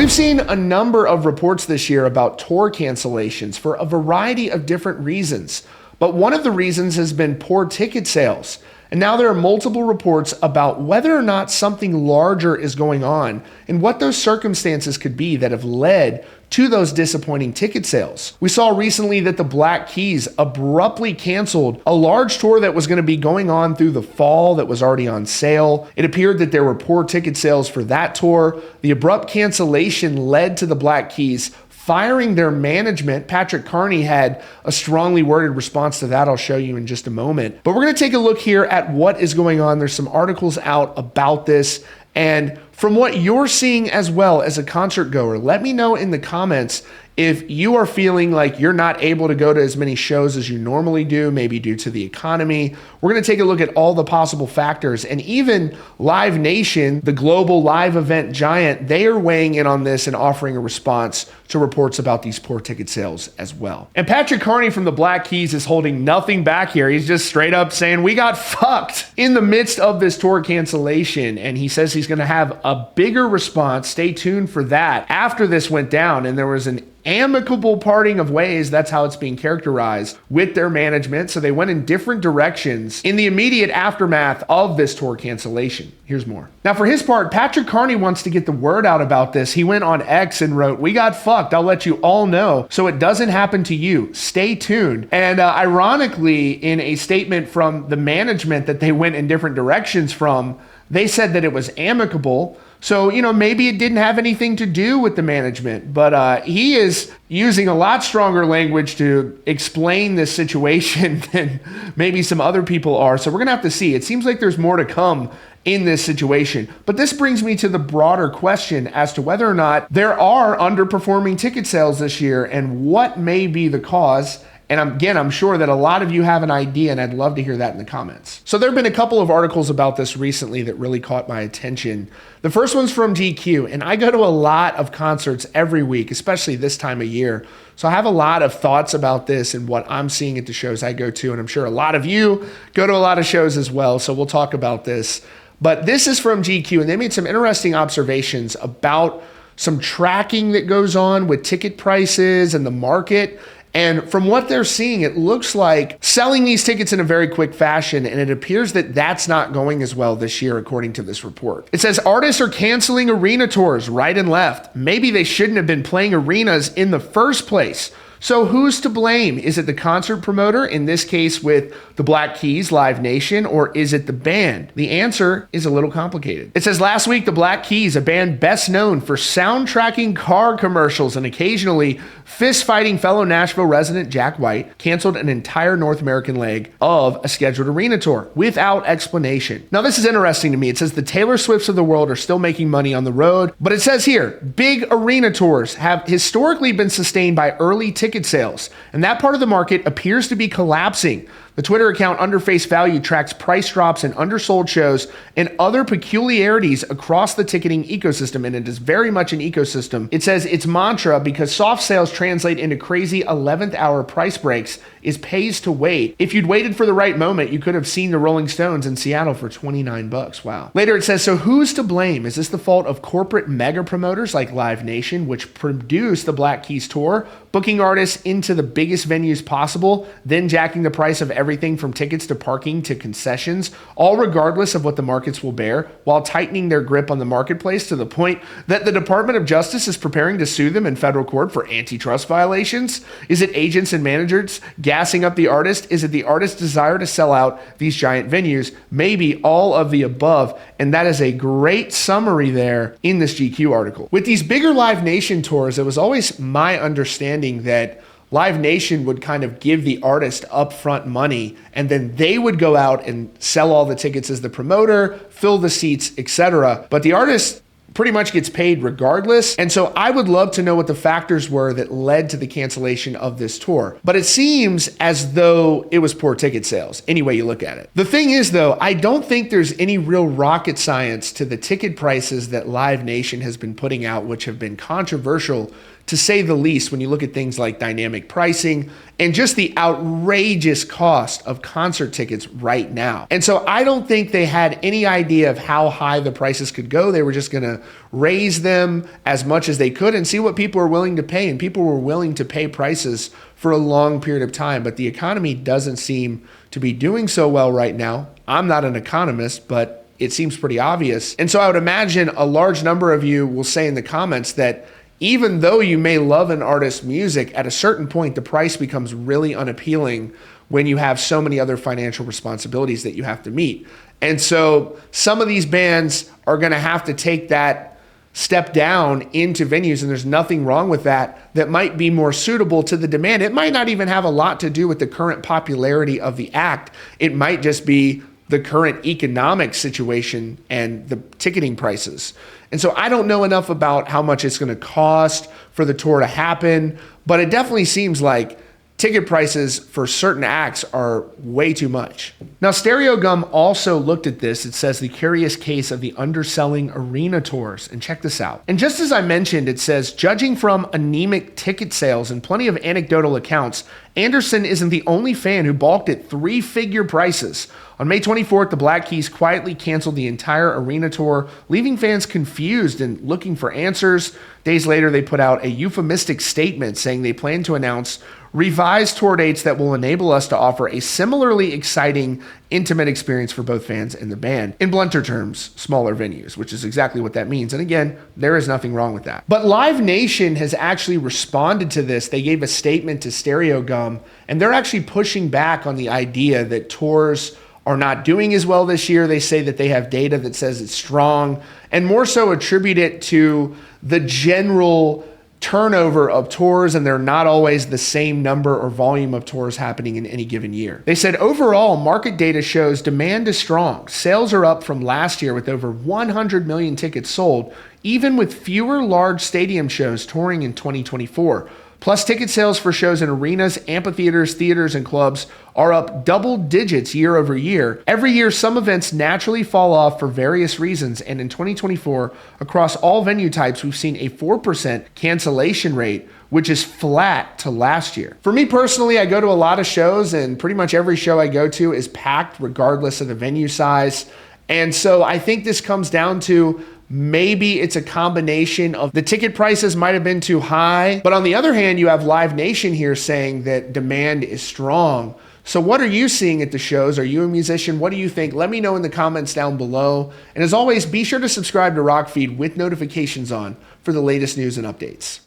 we've seen a number of reports this year about tour cancellations for a variety of different reasons. But one of the reasons has been poor ticket sales. And now there are multiple reports about whether or not something larger is going on and what those circumstances could be that have led to those disappointing ticket sales. We saw recently that the Black Keys abruptly canceled a large tour that was going to be going on through the fall that was already on sale. It appeared that there were poor ticket sales for that tour. The abrupt cancellation led to the Black Keys firing their management. Patrick Carney had a strongly worded response to that. I'll show you in just a moment. But we're going to take a look here at what is going on. There's some articles out about this. And from what you're seeing as well as a concert goer, let me know in the comments if you are feeling like you're not able to go to as many shows as you normally do, maybe due to the economy. We're going to take a look at all the possible factors. And even Live Nation, the global live event giant, they are weighing in on this and offering a response to reports about these poor ticket sales as well. And Patrick Carney from the Black Keys is holding nothing back here. He's just straight up saying, we got fucked in the midst of this tour cancellation. And he says he's going to have a bigger response. Stay tuned for that after this went down. And there was an amicable parting of ways, that's how it's being characterized, with their management. So they went in different directions in the immediate aftermath of this tour cancellation. Here's more. Now, for his part, Patrick Carney wants to get the word out about this. He went on X and wrote, "We got fucked. I'll let you all know so it doesn't happen to you. Stay tuned." And ironically, in a statement from the management that they went in different directions from, they said that it was amicable. So, maybe it didn't have anything to do with the management, but he is using a lot stronger language to explain this situation than maybe some other people are. So we're going to have to see. It seems like there's more to come in this situation. But this brings me to the broader question as to whether or not there are underperforming ticket sales this year and what may be the cause. And I'm sure that a lot of you have an idea, and I'd love to hear that in the comments. So there have been a couple of articles about this recently that really caught my attention. The first one's from GQ, and I go to a lot of concerts every week, especially this time of year. So I have a lot of thoughts about this and what I'm seeing at the shows I go to, and I'm sure a lot of you go to a lot of shows as well, so we'll talk about this. But this is from GQ, and they made some interesting observations about some tracking that goes on with ticket prices and the market. And from what they're seeing, it looks like selling these tickets in a very quick fashion, and it appears that that's not going as well this year, according to this report. It says artists are canceling arena tours right and left. Maybe they shouldn't have been playing arenas in the first place. So who's to blame? Is it the concert promoter, in this case with the Black Keys, Live Nation, or is it the band? The answer is a little complicated. It says last week, the Black Keys, a band best known for soundtracking car commercials and occasionally fist-fighting fellow Nashville resident Jack White, canceled an entire North American leg of a scheduled arena tour without explanation. Now, this is interesting to me. It says the Taylor Swifts of the world are still making money on the road, but it says here, big arena tours have historically been sustained by early ticket sales, and that part of the market appears to be collapsing. The Twitter account Under Face Value tracks price drops in undersold shows and other peculiarities across the ticketing ecosystem, and it is very much an ecosystem. It says its mantra, because soft sales translate into crazy 11th hour price breaks, is pays to wait. If you'd waited for the right moment, you could have seen the Rolling Stones in Seattle for $29. Wow. Later it says, so who's to blame? Is this the fault of corporate mega promoters like Live Nation, which produced the Black Keys tour, booking artists into the biggest venues possible, then jacking the price of everything from tickets to parking to concessions, all regardless of what the markets will bear, while tightening their grip on the marketplace to the point that the Department of Justice is preparing to sue them in federal court for antitrust violations? Is it agents and managers gassing up the artist? Is it the artist's desire to sell out these giant venues? Maybe all of the above. And that is a great summary there in this GQ article. With these bigger Live Nation tours, it was always my understanding that Live Nation would kind of give the artist upfront money, and then they would go out and sell all the tickets as the promoter, fill the seats, etc. But the artist pretty much gets paid regardless. And so I would love to know what the factors were that led to the cancellation of this tour. But it seems as though it was poor ticket sales, any way you look at it. The thing is, though, I don't think there's any real rocket science to the ticket prices that Live Nation has been putting out, which have been controversial to say the least, when you look at things like dynamic pricing and just the outrageous cost of concert tickets right now. And so I don't think they had any idea of how high the prices could go. They were just going to raise them as much as they could and see what people are willing to pay. And people were willing to pay prices for a long period of time. But the economy doesn't seem to be doing so well right now. I'm not an economist, but it seems pretty obvious. And so I would imagine a large number of you will say in the comments that even though you may love an artist's music, at a certain point, the price becomes really unappealing when you have so many other financial responsibilities that you have to meet. And so some of these bands are going to have to take that step down into venues, and there's nothing wrong with that, that might be more suitable to the demand. It might not even have a lot to do with the current popularity of the act. It might just be the current economic situation and the ticketing prices. And so I don't know enough about how much it's going to cost for the tour to happen, but it definitely seems like ticket prices for certain acts are way too much. Now, Stereo Gum also looked at this. It says the curious case of the underselling arena tours. And check this out. And just as I mentioned, it says, judging from anemic ticket sales and plenty of anecdotal accounts, Anderson isn't the only fan who balked at three-figure prices. On May 24th, the Black Keys quietly canceled the entire arena tour, leaving fans confused and looking for answers. Days later, they put out a euphemistic statement saying they plan to announce revised tour dates that will enable us to offer a similarly exciting, intimate experience for both fans and the band. In blunter terms, smaller venues, which is exactly what that means. And again, there is nothing wrong with that. But Live Nation has actually responded to this. They gave a statement to Stereo Gum, and they're actually pushing back on the idea that tours are not doing as well this year. They say that they have data that says it's strong, and more so attribute it to the general turnover of tours, and they're not always the same number or volume of tours happening in any given year. They said overall market data shows demand is strong. Sales are up from last year with over 100 million tickets sold, even with fewer large stadium shows touring in 2024. Plus, ticket sales for shows in arenas, amphitheaters, theaters, and clubs are up double digits year over year. Every year, some events naturally fall off for various reasons, and in 2024, across all venue types, we've seen a 4% cancellation rate, which is flat to last year. For me personally, I go to a lot of shows, and pretty much every show I go to is packed regardless of the venue size. And so I think this comes down to maybe it's a combination of the ticket prices might have been too high, but on the other hand, you have Live Nation here saying that demand is strong. So what are you seeing at the shows? Are you a musician? What do you think? Let me know in the comments down below. And as always, be sure to subscribe to Rockfeed with notifications on for the latest news and updates.